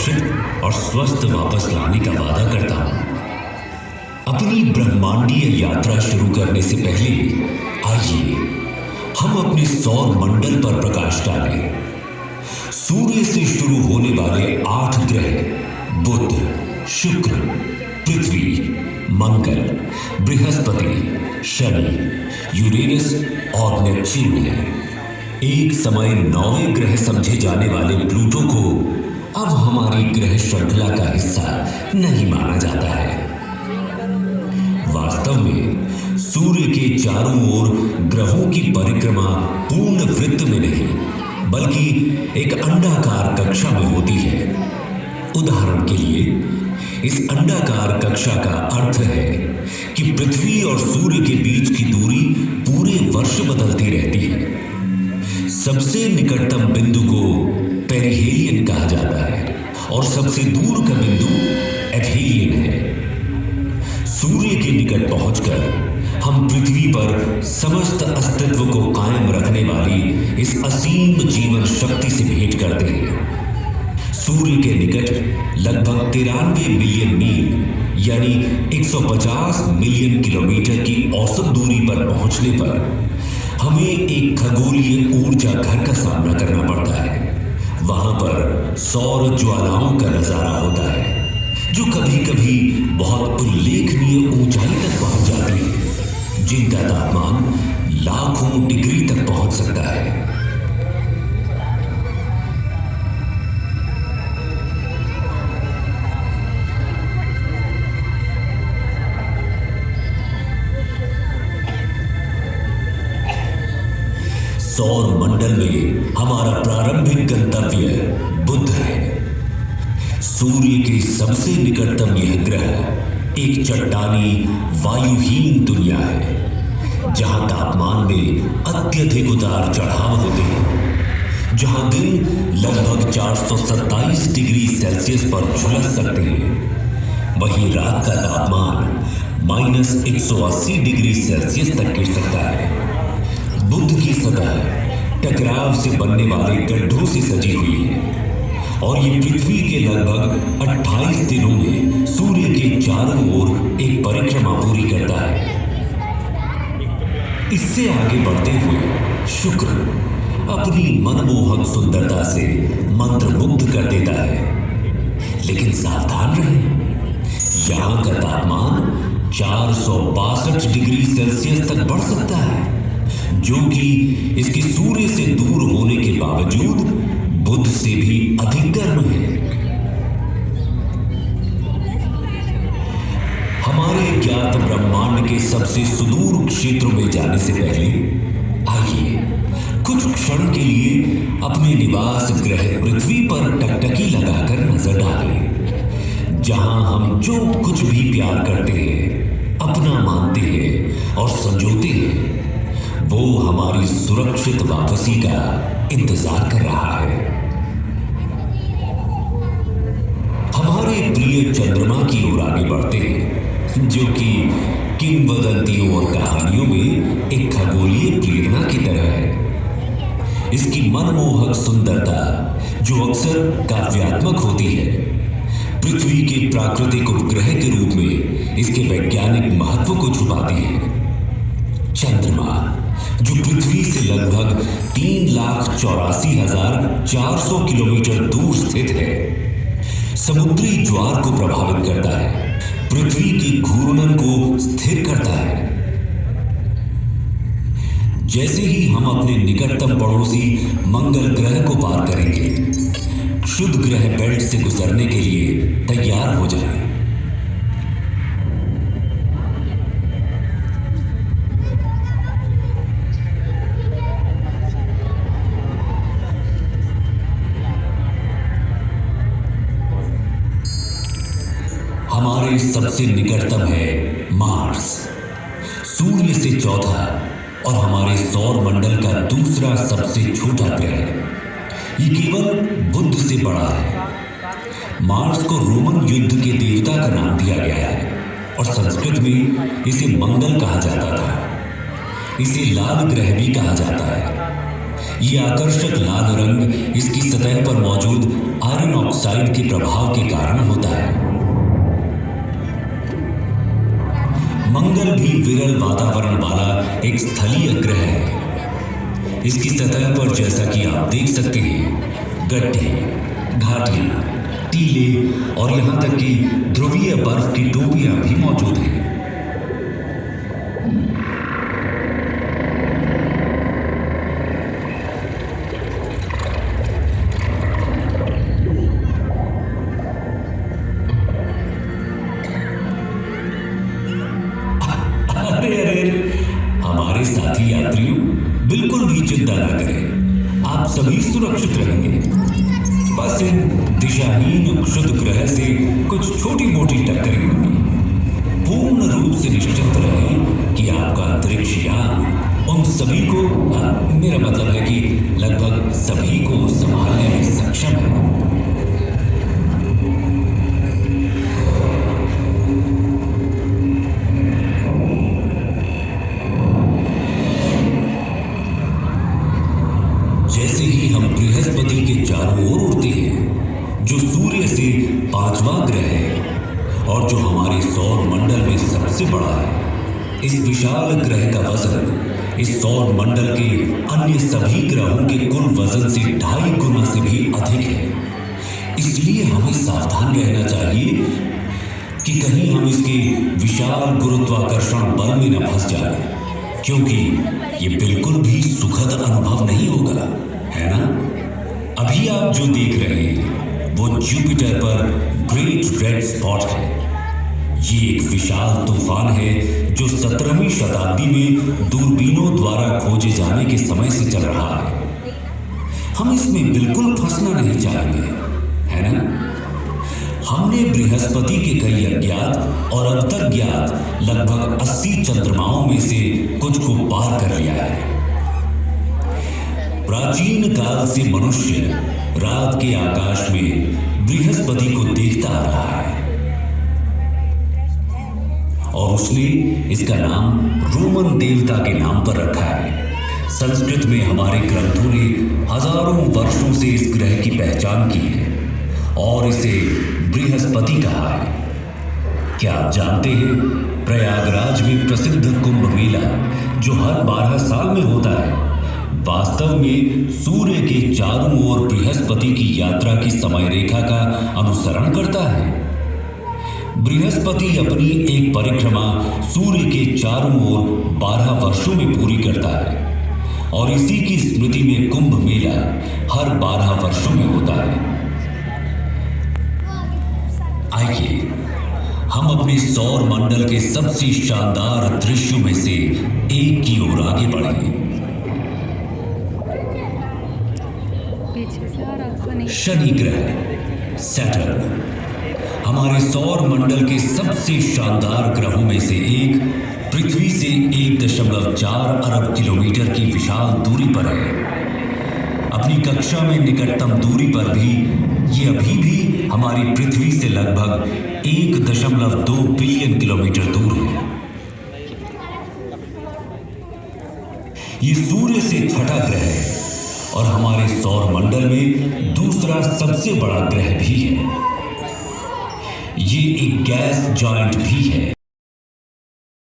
सुरक्षित और स्वस्थ वापस लाने का वादा करता हूं। अपनी ब्रह्मांडीय यात्रा शुरू करने से पहले आइए हम अपने सौर मंडल पर प्रकाश डालें। सूर्य से शुरू होने वाले 8 ग्रह बुध, शुक्र, पृथ्वी, मंगल, बृहस्पति, शनि, यूरेनस और नेपच्यून है। एक समय 9वें ग्रह समझे जाने वाले प्लूटो को अब हमारी ग्रह श्रृंखला का हिस्सा नहीं माना जाता है। वास्तव में सूर्य के चारों ओर ग्रहों की परिक्रमा पूर्ण वृत्त में नहीं बल्कि एक अंडाकार कक्षा में होती है। उदाहरण के लिए इस अंडाकार कक्षा का अर्थ है कि पृथ्वी और सूर्य के बीच की दूरी पूरे वर्ष बदलती रहती है। सबसे निकटतम बिंदु को पेरिहेलियन कहा जाता है और सबसे दूर का बिंदु एपीलियन है। सूर्य के निकट पहुंचकर हम पृथ्वी पर समस्त अस्तित्व को कायम रखने वाली इस असीम जीवन शक्ति से भेंट करते हैं। सूर्य के निकट लगभग 93 मिलियन मील यानी 150 मिलियन किलोमीटर की औसत दूरी पर पहुंचने पर हमें एक खगोलीय ऊर्जा घर का सामना करना पड़ता है। वहां पर सौर ज्वालाओं का नजारा होता है जो कभी कभी बहुत उल्लेखनीय ऊंचाई तक पहुंच जाती है, जिनका तापमान लाखों डिग्री तक पहुंच सकता है। सौर मंडल में हमारा प्रारंभिक गंतव्य बुध है। सूर्य के सबसे निकटतम यह ग्रह एक चट्टानी वायुहीन दुनिया है जहां तापमान में अत्यधिक उतार चढ़ाव होते हैं, जहां दिन लगभग 427 डिग्री सेल्सियस पर झुलस सकते हैं, वहीं रात का तापमान -180 डिग्री सेल्सियस तक गिर सकता है। बुध की सतह टकराव से बनने वाले गड्ढों से सजी हुई है और ये पृथ्वी के लगभग 28 दिनों में सूर्य के चारों ओर एक परिक्रमा पूरी करता है। इससे आगे बढ़ते हुए शुक्र अपनी मनमोहक सुंदरता से मंत्रमुग्ध कर देता है। लेकिन सावधान रहें, यहां का तापमान 462 डिग्री सेल्सियस तक बढ़ सकता है, जो कि इसके सूर्य से दूर होने के बावजूद बुध से भी अधिक गर्म है। हमारे ज्ञात ब्रह्मांड के सबसे सुदूर क्षेत्रों में जाने से पहले आइए कुछ क्षण के लिए अपने निवास ग्रह पृथ्वी पर टकटकी लगाकर नजर डालें, जहां हम जो कुछ भी प्यार करते हैं, अपना मानते हैं और संजोते हैं, वो हमारी सुरक्षित वापसी का इंतजार कर रहा है। हमारे प्रिय चंद्रमा की ओर आगे बढ़ते हैं, जो कि किंवदंतियों और कहानियों में एक खगोलीय प्रेरणा की तरह है। इसकी मनमोहक सुंदरता, जो अक्सर काव्यात्मक होती है, पृथ्वी के प्राकृतिक उपग्रह के रूप में इसके वैज्ञानिक महत्व को छुपाती है। चंद्रमा, जो पृथ्वी से लगभग 3,84,400 किलोमीटर दूर स्थित है, समुद्री ज्वार को प्रभावित करता है, पृथ्वी के घूर्णन को स्थिर करता है। जैसे ही हम अपने निकटतम पड़ोसी मंगल ग्रह को पार करेंगे, क्षुध ग्रह बेल्ट से गुजरने के लिए तैयार हो जाएं। हमारे सबसे निकटतम है मार्स, सूर्य से चौथा और हमारे सौर मंडल का दूसरा सबसे छोटा ग्रह। ये केवल बुध से बड़ा है। मार्स को रोमन युद्ध के देवता का नाम दिया गया है और संस्कृत में इसे मंगल कहा जाता था। इसे लाल ग्रह भी कहा जाता है। ये आकर्षक लाल रंग इसकी सतह पर मौजूद आयरन ऑक्साइड के प्रभाव के कारण होता है। मंगल भी विरल वातावरण वाला एक स्थलीय ग्रह है। इसकी सतह पर जैसा कि आप देख सकते हैं, गड्ढे, घाटियां, टीले और यहां तक कि ध्रुवीय बर्फ की टोपियां भी मौजूद हैं। हमारे साथी यात्रियों, बिल्कुल भी चिंता न करें, आप सभी सुरक्षित रहेंगे। बस इन दिशाहीन क्षुद्र ग्रह से कुछ छोटी मोटी टक्करें होंगी। पूर्ण रूप से निश्चित रहें कि आपका अंतरिक्ष यान उन सभी को, मेरा मतलब है कि लगभग सभी को संभालने में सक्षम है। जैसे ही हम बृहस्पति के चारों ओर उड़ते हैं, जो सूर्य से 5वां ग्रह है और जो हमारे सौर मंडल में सबसे बड़ा है, इस विशाल ग्रह का वजन इस सौर मंडल के अन्य सभी ग्रहों के कुल वजन से 2.5 गुना से भी अधिक है। इसलिए हमें सावधान रहना चाहिए कि कहीं हम इसके विशाल गुरुत्वाकर्षण बल में न फंस जाएं, क्योंकि ये बिल्कुल भी सुखद अनुभव नहीं होगा, है ना? अभी आप जो देख रहे हैं वो जुपिटर पर ग्रेट रेड स्पॉट है। ये एक विशाल तूफान है जो 17वीं शताब्दी में दूरबीनों द्वारा खोजे जाने के समय से चल रहा है। हम इसमें बिल्कुल फंसना नहीं चाहेंगे, है ना? हमने बृहस्पति के कई अज्ञात और अब तक ज्ञात लगभग 80 चंद्रमाओं में से कुछ को पार कर लिया है। प्राचीन काल से मनुष्य रात के आकाश में बृहस्पति को देखता आ रहा है और उसने इसका नाम रोमन देवता के नाम पर रखा है। संस्कृत में हमारे ग्रंथों ने हजारों वर्षों से इस ग्रह की पहचान की है और इसे बृहस्पति कहा है। क्या आप जानते हैं, प्रयागराज में प्रसिद्ध कुंभ मेला जो हर 12 साल में होता है, वास्तव में सूर्य के चारों ओर बृहस्पति की यात्रा की समय रेखा का अनुसरण करता है। बृहस्पति अपनी एक परिक्रमा सूर्य के चारों ओर 12 वर्षों में पूरी करता है और इसी की स्मृति में कुंभ मेला हर 12 वर्षों में होता है। आइए हम अपने सौर मंडल के सबसे शानदार दृश्यों में से एक की ओर आगे बढ़ें। शनि ग्रह, सैटर्न, हमारे सौर मंडल के सबसे शानदार ग्रहों में से एक, पृथ्वी से 1.4 अरब किलोमीटर की विशाल दूरी पर है। अपनी कक्षा में निकटतम दूरी पर भी ये अभी भी हमारी पृथ्वी से लगभग 1.2 बिलियन किलोमीटर दूर है। ये सूर्य से छठा ग्रह है और हमारे सौर मंडल में दूसरा सबसे बड़ा ग्रह भी है। ये एक गैस जॉइंट भी है।